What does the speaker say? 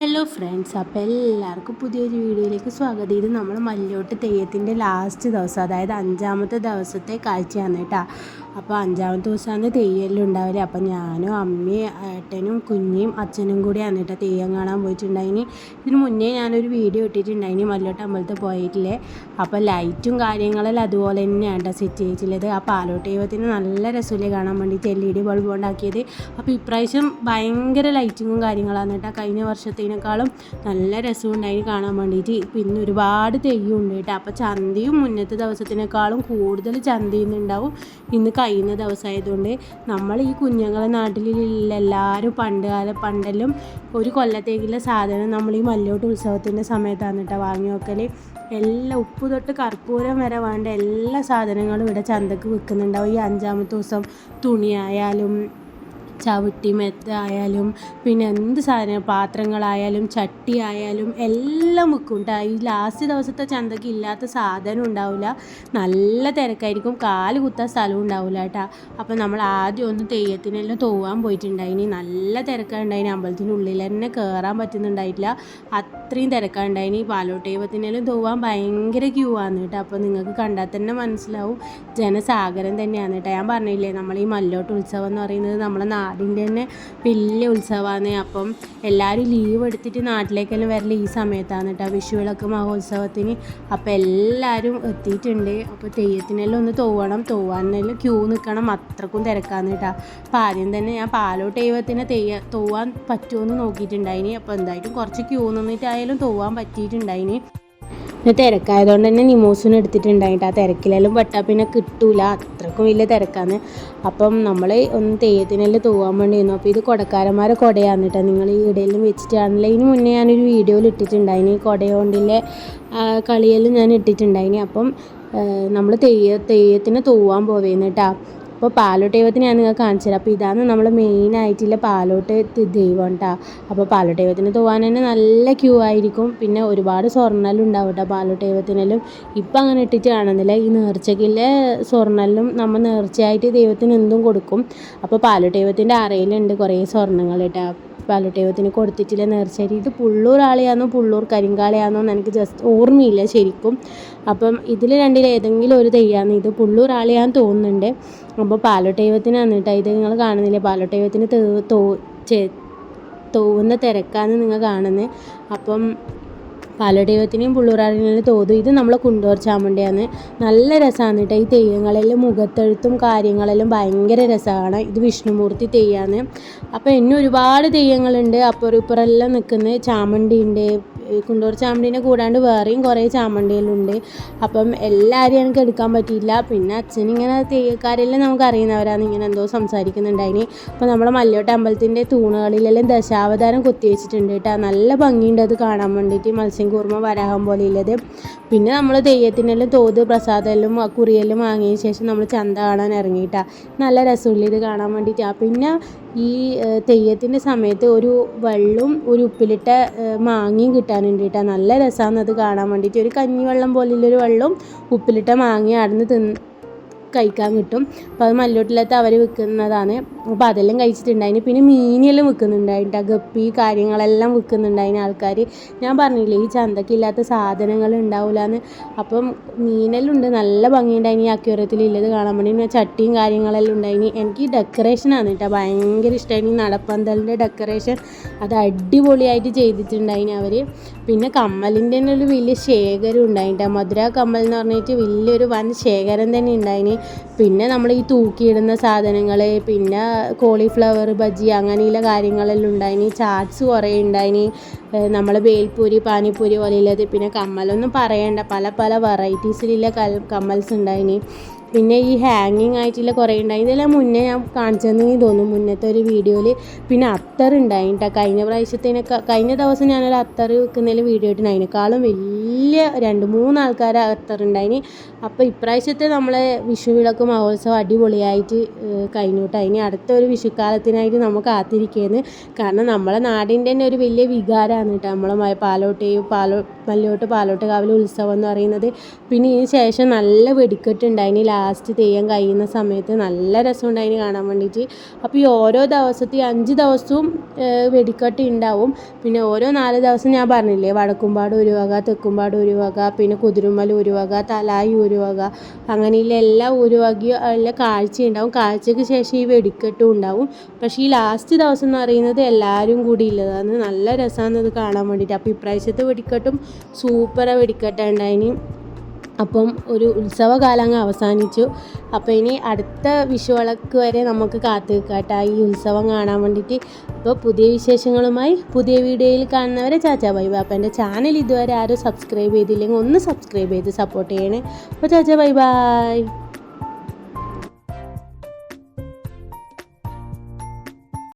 Hello friends, അപ്പോൾ എല്ലാവർക്കും പുതിയൊരു വീഡിയോയിലേക്ക് സ്വാഗതം. ഇത് നമ്മൾ മല്ലോട്ട് തെയ്യത്തിൻ്റെ ലാസ്റ്റ് ദിവസം, അതായത് 5ാമത്തെ ദിവസത്തെ കാഴ്ചയാണ് കേട്ടോ. അപ്പോൾ 5ാമത്തെ ദിവസമാണ് തെയ്യമെല്ലാം ഉണ്ടാവില്ല. അപ്പോൾ ഞാനും അമ്മയും ഏട്ടനും കുഞ്ഞിയും അച്ഛനും കൂടിയാണ് കേട്ടോ തെയ്യം കാണാൻ പോയിട്ടുണ്ടായിന്. ഇതിന് മുന്നേ ഞാനൊരു വീഡിയോ ഇട്ടിട്ടുണ്ടായിന് മല്ലോട്ട് അമ്പലത്തിൽ പോയിട്ടില്ലേ. അപ്പോൾ ലൈറ്റും കാര്യങ്ങളെല്ലാം അതുപോലെ തന്നെയാണ് കേട്ടോ സെറ്റ് ചെയ്തിട്ടുള്ളത്. ആ പാലോട്ട് ദൈവത്തിന് നല്ല രസമില്ലേ കാണാൻ വേണ്ടിയിട്ട് LED ബൾബ് ഉണ്ടാക്കിയത്. അപ്പോൾ ഇപ്രാവശ്യം ഭയങ്കര ലൈറ്റിങ്ങും കാര്യങ്ങളാണ് കേട്ടോ. കഴിഞ്ഞ വർഷത്തിനേക്കാളും നല്ല രസമുണ്ടായി കാണാൻ വേണ്ടിയിട്ട്. പിന്നെ ഒരുപാട് തെയ്യമുണ്ട് കേട്ടോ. അപ്പോൾ ചന്തയും മുന്നത്തെ ദിവസത്തിനേക്കാളും കൂടുതൽ ചന്തയുന്നുണ്ടാവും ഇന്ന് കഴിയുന്ന ദിവസമായതുകൊണ്ട്. നമ്മൾ ഈ കുഞ്ഞുങ്ങളെ നാട്ടിലുള്ള എല്ലാവരും പണ്ടെല്ലാം ഒരു കൊല്ലത്തേക്കുള്ള സാധനം നമ്മൾ ഈ മല്ലോട്ട് ഉത്സവത്തിൻ്റെ സമയത്താണ് കേട്ടോ വാങ്ങി വെക്കൽ. എല്ലാം ഉപ്പ് തൊട്ട് കർപ്പൂരം വരെ വേണ്ട എല്ലാ സാധനങ്ങളും ഇവിടെ ചന്തക്ക് വിൽക്കുന്നുണ്ടാവും. ഈ 5ാമത്തെ ദിവസം തുണിയായാലും ചവിട്ടി മെത്ത ആയാലും പിന്നെ എന്ത് സാധനം പാത്രങ്ങളായാലും ചട്ടി ആയാലും എല്ലാം വിൽക്കും കേട്ടോ. ഈ ലാസ്റ്റ് ദിവസത്തെ ചന്തക്ക് ഇല്ലാത്ത സാധനം ഉണ്ടാവില്ല. നല്ല തിരക്കായിരിക്കും, കാല് കുത്താൻ സ്ഥലവും ഉണ്ടാവില്ല കേട്ടോ. അപ്പോൾ നമ്മൾ ആദ്യം ഒന്ന് തെയ്യത്തിനെല്ലാം തോവാൻ പോയിട്ടുണ്ടായിനി. നല്ല തിരക്കുണ്ടായിനി, അമ്പലത്തിൻ്റെ ഉള്ളിൽ തന്നെ കയറാൻ പറ്റുന്നുണ്ടായിട്ടില്ല, അത്രയും തിരക്കുണ്ടായിനി. പാലോട്ട് ദൈവത്തിനെല്ലാം തോവാൻ ഭയങ്കര ക്യൂ ആണ് കേട്ടോ. അപ്പോൾ നിങ്ങൾക്ക് കണ്ടാൽ തന്നെ മനസ്സിലാവും, ജനസാഗരം തന്നെയാണ് കേട്ടോ. ഞാൻ പറഞ്ഞില്ലേ, നമ്മൾ ഈ മല്ലോട്ട് ഉത്സവം എന്ന് പറയുന്നത് നമ്മളെ നാടിൻ്റെ തന്നെ വലിയ ഉത്സവമാണ്. അപ്പം എല്ലാവരും ലീവ് എടുത്തിട്ട് നാട്ടിലേക്കെല്ലാം വരൽ ഈ സമയത്താണ് കേട്ടോ, വിഷുവിളക്ക് മഹോത്സവത്തിന്. അപ്പോൾ എല്ലാവരും എത്തിയിട്ടുണ്ട്. അപ്പോൾ തെയ്യത്തിനെല്ലാം ഒന്ന് തോവാനെല്ലാം ക്യൂ നിൽക്കണം, അത്രക്കും തിരക്കാന്ന് കേട്ടോ. അപ്പോൾ ആദ്യം തന്നെ ഞാൻ പാലോട്ട് ദൈവത്തിനെ തോവാൻ പറ്റുമോ നോക്കിയിട്ടുണ്ടായിനി. അപ്പോൾ എന്തായിട്ടും കുറച്ച് ക്യൂ നിന്നിട്ടായാലും തോവാൻ പറ്റിയിട്ടുണ്ടായിനി. പിന്നെ തിരക്കായതുകൊണ്ട് തന്നെ നിമോസിന് എടുത്തിട്ടുണ്ടായിട്ട് ആ തിരക്കിലെല്ലാം പെട്ടാൽ പിന്നെ കിട്ടൂല, അത്രക്കും വലിയ തിരക്കാണ്. അപ്പം നമ്മൾ ഒന്ന് തെയ്യത്തിനെല്ലാം തൂവാൻ വേണ്ടിയിരുന്നു. അപ്പോൾ ഇത് കൊടക്കാരന്മാരെ കൊടയാണ് കേട്ടോ. നിങ്ങൾ ഈ ഇടയിലും വെച്ചിട്ടാണല്ലോ. ഇതിന് മുന്നേ ഞാനൊരു വീഡിയോയിൽ ഇട്ടിട്ടുണ്ടായിന്, കൊടയോണ്ടിലെ കളിയെല്ലാം ഞാൻ ഇട്ടിട്ടുണ്ടായിന്. അപ്പം നമ്മൾ തെയ്യത്തിന് തൂവാൻ പോവേന്ന് കേട്ടോ. അപ്പോൾ പാലോട്ട് ദൈവത്തിന് ഞാൻ നിങ്ങൾക്ക് കാണിച്ചു തരാം. അപ്പോൾ ഇതാണ് നമ്മൾ മെയിനായിട്ടുള്ള പാലോട്ട് ദൈവം കേട്ടോ. അപ്പോൾ പാലോട്ട് ദൈവത്തിന് തൂവാൻ തന്നെ നല്ല ക്യൂ ആയിരിക്കും. പിന്നെ ഒരുപാട് സ്വർണ്ണെല്ലാം ഉണ്ടാവും കേട്ടോ പാലോട്ട് ദൈവത്തിനെല്ലാം. ഇപ്പം അങ്ങനെ ഇട്ടിട്ട് കാണുന്നില്ല. ഈ നേർച്ചയ്ക്കുള്ള സ്വർണ്ണെല്ലാം നമ്മൾ നേർച്ചയായിട്ട് ദൈവത്തിന് എന്തും കൊടുക്കും. അപ്പോൾ പാലോട്ട് ദൈവത്തിൻ്റെ അറയിലുണ്ട് കുറേ സ്വർണ്ണങ്ങൾ കേട്ടോ. പാലോട്ട് ദൈവത്തിന് കൊടുത്തിട്ടില്ല നേർച്ചയായിട്ട്. ഇത് പുള്ളൂർ ആളെയാണോ പുള്ളൂർ കരിങ്കാളയാണോ എന്ന് എനിക്ക് ജസ്റ്റ് ഓർമ്മയില്ല ശരിക്കും. അപ്പം ഇതിൽ രണ്ടിൽ ഏതെങ്കിലും ഒരു തെയ്യാണ്. ഇത് പുള്ളൂർ ആളെയാന്ന് തോന്നുന്നുണ്ട്. അപ്പോൾ പാലോട്ട് ദൈവത്തിനാണ് കേട്ടോ. ഇത് നിങ്ങൾ കാണുന്നില്ലേ, പാലോട്ട് ദൈവത്തിന് തോവുന്ന തിരക്കാണ് നിങ്ങൾ കാണുന്നത്. അപ്പം പാലോട്ട് ദൈവത്തിനെയും പുള്ളൂരാളിനെയും തോതും. ഇത് നമ്മളെ കുണ്ടോർ ചാമുണ്ടിയാണ്. നല്ല രസമാണ് കേട്ടോ. ഈ തെയ്യങ്ങളെല്ലാം മുഖത്തെഴുത്തും കാര്യങ്ങളെല്ലാം ഭയങ്കര രസമാണ്. ഇത് വിഷ്ണുമൂർത്തി തെയ്യമാണ്. അപ്പോൾ ഇനി ഒരുപാട് തെയ്യങ്ങളുണ്ട്. അപ്പുറം ഇപ്പുറമെല്ലാം നിൽക്കുന്ന ചാമുണ്ടിയുണ്ട്. കുണ്ടോർ ചാമുണ്ടീനെ കൂടാണ്ട് വേറെയും കുറേ ചാമുണ്ടികളുണ്ട്. അപ്പം എല്ലാവരെയും എനിക്ക് എടുക്കാൻ പറ്റിയില്ല. പിന്നെ അച്ഛനിങ്ങനെ തെയ്യക്കാരെല്ലാം നമുക്ക് അറിയുന്നവരാണ്, ഇങ്ങനെ എന്തോ സംസാരിക്കുന്നുണ്ടായിന്. അപ്പോൾ നമ്മളെ മല്ലോട്ട് അമ്പലത്തിൻ്റെ തൂണുകളിലെല്ലാം ദശാവതാരം കൊത്തിവെച്ചിട്ടുണ്ട് കേട്ടോ. നല്ല ഭംഗിയുണ്ട് അത് കാണാൻ വേണ്ടിയിട്ട്, മത്സ്യം കൂർമ്മ വരാഹം പോലെ ഉള്ളത്. പിന്നെ നമ്മൾ തെയ്യത്തിനെല്ലാം തോത് പ്രസാദമെല്ലാം കുറിയെല്ലാം വാങ്ങിയ ശേഷം നമ്മൾ ചന്ത കാണാൻ ഇറങ്ങിയിട്ടാ. നല്ല രസമില്ല ഇത് കാണാൻ വേണ്ടിയിട്ട്. പിന്നെ ഈ തെയ്യത്തിൻ്റെ സമയത്ത് ഒരു വെള്ളവും ഒരു ഉപ്പിലിട്ട മാങ്ങയും കിട്ടാനുണ്ട് കേട്ടോ. നല്ല രസമാണ് അത് കാണാൻ വേണ്ടിയിട്ട്. ഒരു കഞ്ഞിവെള്ളം പോലുള്ളൊരു വെള്ളവും ഉപ്പിലിട്ട മാങ്ങയും അവിടുന്ന് കഴിക്കാൻ കിട്ടും. അപ്പോൾ അത് മല്ലോട്ടിലത്ത് അവർ വിൽക്കുന്നതാണ്. അപ്പോൾ അതെല്ലാം കഴിച്ചിട്ടുണ്ടായിന്. പിന്നെ മീനെല്ലാം വിൽക്കുന്നുണ്ടായിട്ടാ, ഗപ്പി കാര്യങ്ങളെല്ലാം വിൽക്കുന്നുണ്ടായിന് ആൾക്കാർ. ഞാൻ പറഞ്ഞില്ലേ ഈ ചന്തക്കില്ലാത്ത സാധനങ്ങൾ ഉണ്ടാവില്ല എന്ന്. അപ്പം മീനെല്ലാം ഉണ്ട്, നല്ല ഭംഗിയുണ്ടായിന് ഈ അക്വേറിയത്തിലുള്ളത് കാണാൻ വേണ്ടി. പിന്നെ ചട്ടിയും കാര്യങ്ങളെല്ലാം ഉണ്ടായിന്. എനിക്ക് ഈ ഡെക്കറേഷനാണ് കേട്ടോ ഭയങ്കര ഇഷ്ടമായി. ഈ നടപ്പന്തലിൻ്റെ ഡെക്കറേഷൻ അത് അടിപൊളിയായിട്ട് ചെയ്തിട്ടുണ്ടായിന് അവർ. പിന്നെ കമ്മലിൻ്റെ തന്നെ ഒരു വലിയ ശേഖരം ഉണ്ടായിട്ടാ. മധുര കമ്മൽ എന്ന് പറഞ്ഞിട്ട് വലിയൊരു വൻ ശേഖരം തന്നെ ഉണ്ടായിന്. പിന്നെ നമ്മൾ ഈ തൂക്കിയിടുന്ന സാധനങ്ങൾ, പിന്നെ കോളിഫ്ലവർ ബജ്ജി അങ്ങനെയുള്ള കാര്യങ്ങളെല്ലാം ഉണ്ടായിന്. ചാറ്റ്സ് കുറേ ഉണ്ടായിന്, നമ്മൾ ബേൽപൂരി പാനിപ്പൂരി പോലെയുള്ളത്. പിന്നെ കമ്മലൊന്നും പറയണ്ട, പല പല വെറൈറ്റീസിലുള്ള കമ്മൽസ് ഉണ്ടായിന്. പിന്നെ ഈ ഹാങ്ങിങ് ആയിട്ടുള്ള കുറേ ഉണ്ടായി. ഇതെല്ലാം മുന്നേ ഞാൻ കാണിച്ചതെന്ന് തോന്നുന്നു മുന്നത്തെ ഒരു വീഡിയോയിൽ. പിന്നെ അത്തർ ഉണ്ടായി കേട്ടോ. കഴിഞ്ഞ ദിവസം ഞാനൊരു അത്തർ വെക്കുന്നതിൽ വീഡിയോ ഇട്ടിന്, അതിനേക്കാളും വലിയ 2-3 ആൾക്കാർ അത്തർ ഉണ്ടായിന്. അപ്പോൾ ഇപ്രാവശ്യത്തെ നമ്മളെ വിഷുവിളക്ക് മഹോത്സവം അടിപൊളിയായിട്ട് കഴിഞ്ഞു കേട്ടോ. ഇനി അടുത്തൊരു വിഷുക്കാലത്തിനായിട്ട് നമുക്ക് കാത്തിരിക്കുകയാണ്. കാരണം നമ്മളെ നാടിൻ്റെ തന്നെ ഒരു വലിയ വികാരമാണ് കേട്ടോ നമ്മളെ മല്ലോട്ട് പാലോട്ട് കാവിലെ ഉത്സവം എന്ന് പറയുന്നത്. പിന്നെ ഇതിന് ശേഷം നല്ല വെടിക്കെട്ടുണ്ടായിന് ലാസ്റ്റ് തെയ്യം കഴിയുന്ന സമയത്ത് നല്ല രസമുണ്ടായിന് കാണാൻ വേണ്ടിയിട്ട്. അപ്പോൾ ഈ ഓരോ ദിവസത്തെ 5 ദിവസവും വെടിക്കെട്ട് ഉണ്ടാവും. പിന്നെ ഓരോ 4 ദിവസം ഞാൻ പറഞ്ഞില്ലേ, വടക്കുംപാട് ഒരു വക, തെക്കുംപാട് ഒരു വക, പിന്നെ കുതിരുമല ഒരു വക, തലായി ഒരു വക, അങ്ങനെയുള്ള എല്ലാ ഒരു വകയും ഉള്ള കാഴ്ച ഉണ്ടാവും. കാഴ്ചയ്ക്ക് ശേഷം ഈ വെടിക്കെട്ടും ഉണ്ടാവും. പക്ഷേ ഈ ലാസ്റ്റ് ദിവസം എന്ന് പറയുന്നത് എല്ലാവരും കൂടി ഉള്ളതാണ്. നല്ല രസമാണ് ഇത് കാണാൻ വേണ്ടിയിട്ട്. അപ്പോൾ ഇപ്രാവശ്യത്തെ വെടിക്കെട്ടും സൂപ്പർ വെടിക്കെട്ടുണ്ടായിന്. അപ്പം ഒരു ഉത്സവകാലം അങ്ങ് അവസാനിച്ചു. അപ്പോൾ ഇനി അടുത്ത വിഷുവിളക്ക് വരെ നമുക്ക് കാത്തു നിൽക്കാട്ടോ ഈ ഉത്സവം കാണാൻ വേണ്ടിയിട്ട്. അപ്പോൾ പുതിയ വിശേഷങ്ങളുമായി പുതിയ വീഡിയോയിൽ കാണുന്നവരെ ചാച്ചാ ബൈ ബൈ. അപ്പോൾ എൻ്റെ ചാനൽ ഇതുവരെ ആരും സബ്സ്ക്രൈബ് ചെയ്തില്ലെങ്കിൽ ഒന്ന് സബ്സ്ക്രൈബ് ചെയ്ത് സപ്പോർട്ട് ചെയ്യണേ. അപ്പോൾ ചാച്ചാ ബൈ ബൈ.